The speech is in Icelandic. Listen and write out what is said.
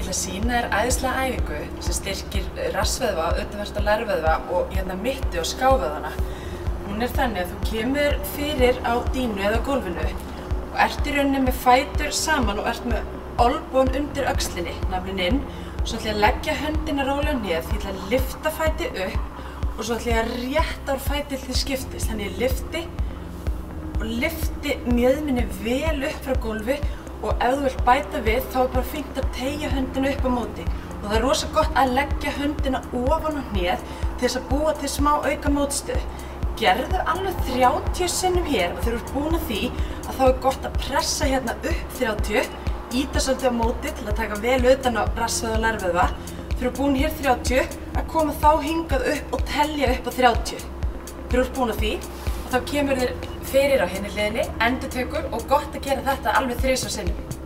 ætla að sýna þér æðislega æfingu sem styrkir rassvöðva, utanversta lærvöðva og mitti og skávöðvana. Hún þannig að þú kemur fyrir á dínu eða gólfinu og ert í rauninni með fætur saman og ert með olnboginn undir öxlinni, naflinn inn. Svo ætla ég að leggja höndina rólega niður, því ég ætla að lyfta fæti upp og svo ætla ég að rétta úr fæti til skiptis. Þannig ég lyfti mjöðminni vel upp frá gólfi og ef þú vilt bæta við þá bara fínt að teygja höndina upp á móti. Og það rosa gott að leggja höndina ofan á hnéð til þess að búa til smá auka mótstöðu. Gerðu alveg 30 sinnum hér og þegar þú ert búin að því að þá gott að pressa hérna upp 30, ýta svolítið á móti til að taka vel utan á rassvöðva og lærvöðva. Þegar þú ert búin hér 30, að koma þá hingað upp og telja upp á 30. Þegar þú ert búin að því og þá kemur þér fyrir á hinni hliðinni, endurtekur og gott að gera þetta alveg 3 sinnum.